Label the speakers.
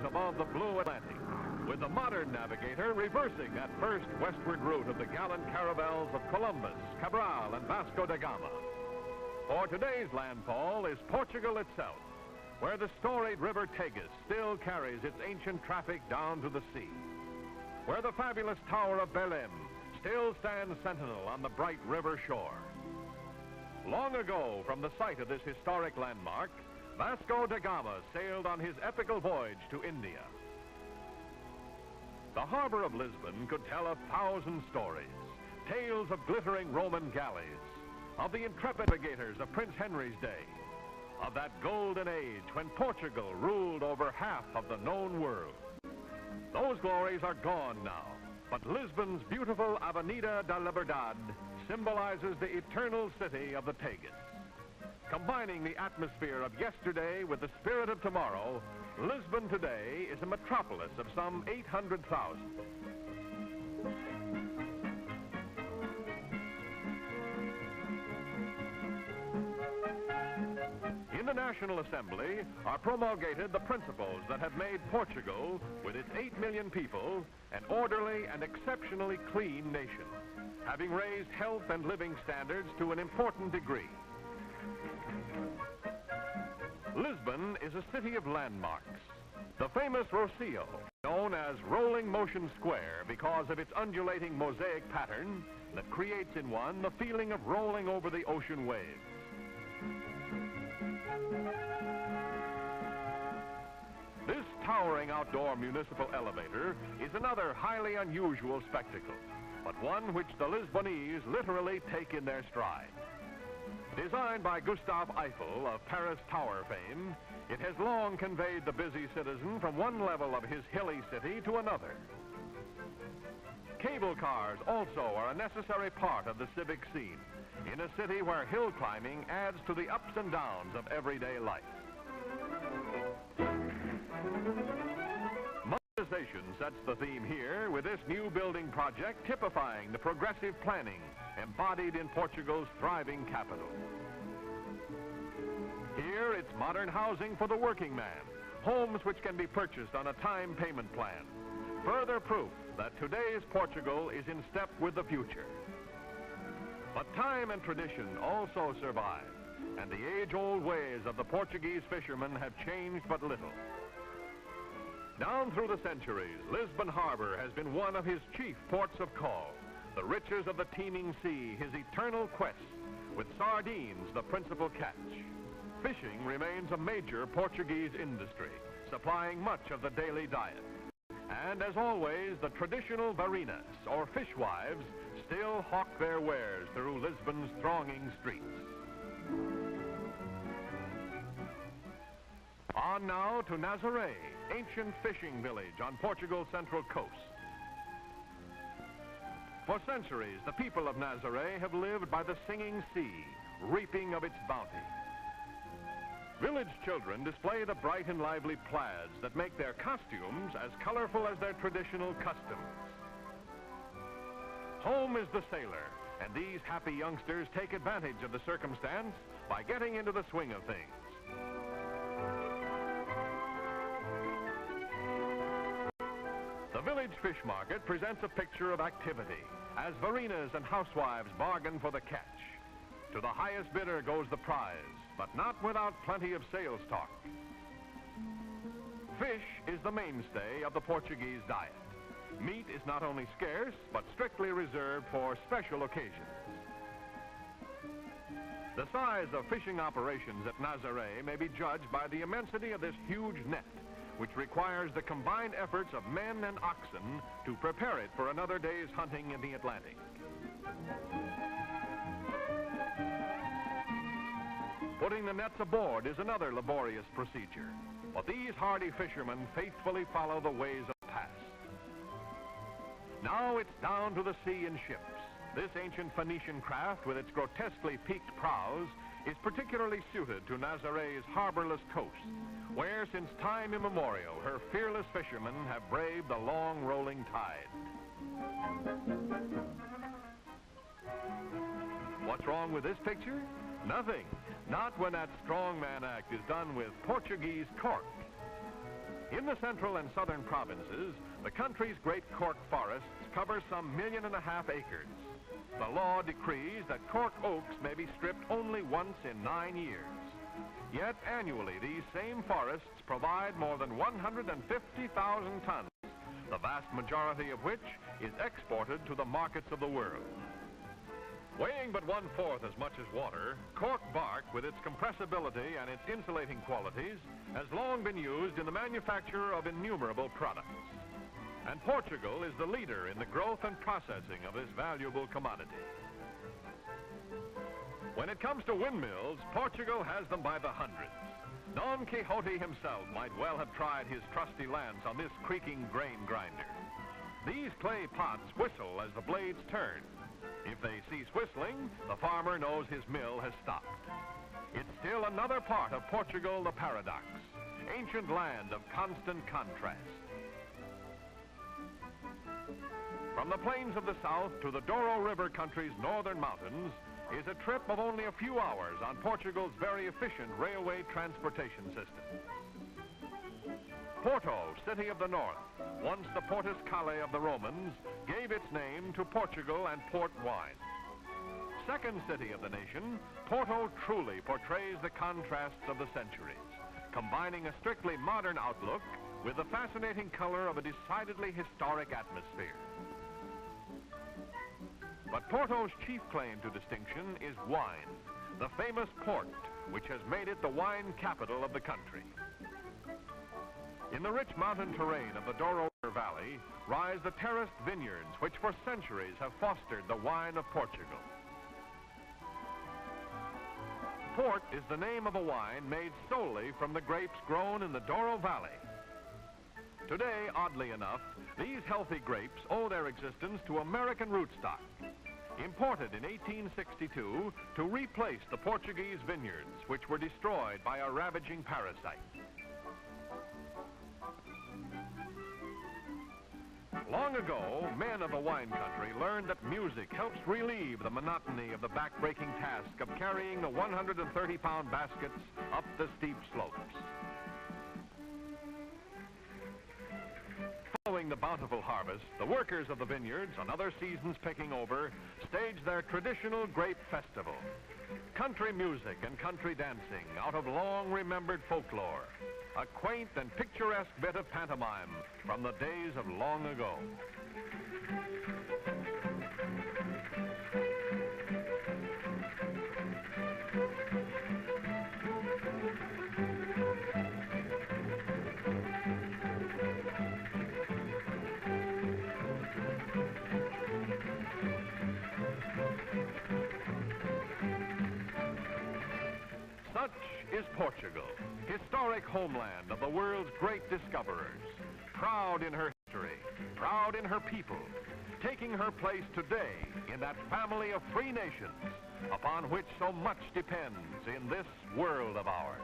Speaker 1: above the blue Atlantic, with the modern navigator reversing that first westward route of the gallant caravels of Columbus, Cabral, and Vasco da Gama. For today's landfall is Portugal itself, where the storied river Tagus still carries its ancient traffic down to the sea, where the fabulous Tower of Belém still stands sentinel on the bright river shore. Long ago, from the site of this historic landmark, Vasco da Gama sailed on his epical voyage to India. The harbor of Lisbon could tell 1,000 stories, tales of glittering Roman galleys, of the intrepid navigators of Prince Henry's day, of that golden age when Portugal ruled over half of the known world. Those glories are gone now, but Lisbon's beautiful Avenida da Liberdade symbolizes the eternal city of the Tagus. Combining the atmosphere of yesterday with the spirit of tomorrow, Lisbon today is a metropolis of some 800,000. In the National Assembly are promulgated the principles that have made Portugal, with its 8 million people, an orderly and exceptionally clean nation, having raised health and living standards to an important degree. Lisbon is a city of landmarks. The famous Rocio, known as Rolling Motion Square because of its undulating mosaic pattern that creates in one the feeling of rolling over the ocean waves. This towering outdoor municipal elevator is another highly unusual spectacle, but one which the Lisbonese literally take in their stride. Designed by Gustave Eiffel of Paris Tower fame, it has long conveyed the busy citizen from one level of his hilly city to another. Cable cars also are a necessary part of the civic scene, in a city where hill climbing adds to the ups and downs of everyday life. Modernization sets the theme here, with this new building project typifying the progressive planning embodied in Portugal's thriving capital. Here, it's modern housing for the working man, homes which can be purchased on a time payment plan. Further proof that today's Portugal is in step with the future. But time and tradition also survive, and the age-old ways of the Portuguese fishermen have changed but little. Down through the centuries, Lisbon Harbor has been one of his chief ports of call, the riches of the teeming sea his eternal quest, with sardines the principal catch. Fishing remains a major Portuguese industry, supplying much of the daily diet. And as always, the traditional varinas, or fishwives, still hawk their wares through Lisbon's thronging streets. On now to Nazaré, ancient fishing village on Portugal's central coast. For centuries, the people of Nazaré have lived by the singing sea, reaping of its bounty. Village children display the bright and lively plaids that make their costumes as colorful as their traditional customs. Home is the sailor, and these happy youngsters take advantage of the circumstance by getting into the swing of things. The village fish market presents a picture of activity, as varinas and housewives bargain for the catch. To the highest bidder goes the prize, but not without plenty of sales talk. Fish is the mainstay of the Portuguese diet. Meat is not only scarce, but strictly reserved for special occasions. The size of fishing operations at Nazaré may be judged by the immensity of this huge net, which requires the combined efforts of men and oxen to prepare it for another day's hunting in the Atlantic. Putting the nets aboard is another laborious procedure, but these hardy fishermen faithfully follow the ways of the past. Now it's down to the sea in ships. This ancient Phoenician craft, with its grotesquely peaked prows, is particularly suited to Nazaré's harborless coast, where since time immemorial her fearless fishermen have braved the long rolling tide. What's wrong with this picture? Nothing. Not when that strongman act is done with Portuguese cork. In the central and southern provinces, the country's great cork forests cover some 1.5 million acres. The law decrees that cork oaks may be stripped only once in 9 years. Yet annually, these same forests provide more than 150,000 tons, the vast majority of which is exported to the markets of the world. Weighing but 1/4 as much as water, cork bark, with its compressibility and its insulating qualities, has long been used in the manufacture of innumerable products. And Portugal is the leader in the growth and processing of this valuable commodity. When it comes to windmills, Portugal has them by the hundreds. Don Quixote himself might well have tried his trusty lance on this creaking grain grinder. These clay pots whistle as the blades turn. If they cease whistling, the farmer knows his mill has stopped. It's still another part of Portugal, the paradox, ancient land of constant contrast. From the plains of the south to the Douro River country's northern mountains is a trip of only a few hours on Portugal's very efficient railway transportation system. Porto, city of the north, once the Portus Cale of the Romans, gave its name to Portugal and port wine. Second city of the nation, Porto truly portrays the contrasts of the centuries, combining a strictly modern outlook with the fascinating color of a decidedly historic atmosphere. But Porto's chief claim to distinction is wine, the famous port, which has made it the wine capital of the country. In the rich mountain terrain of the Douro River Valley rise the terraced vineyards which for centuries have fostered the wine of Portugal. Port is the name of a wine made solely from the grapes grown in the Douro Valley. Today, oddly enough, these healthy grapes owe their existence to American rootstock, imported in 1862 to replace the Portuguese vineyards, which were destroyed by a ravaging parasite. Long ago, men of the wine country learned that music helps relieve the monotony of the back-breaking task of carrying the 130-pound baskets up the steep slopes. Following the bountiful harvest, the workers of the vineyards, on other seasons picking over, stage their traditional grape festival. Country music and country dancing out of long-remembered folklore. A quaint and picturesque bit of pantomime from the days of long ago. Such is Portugal, historic homeland of the world's great discoverers, proud in her history, proud in her people, taking her place today in that family of free nations upon which so much depends in this world of ours.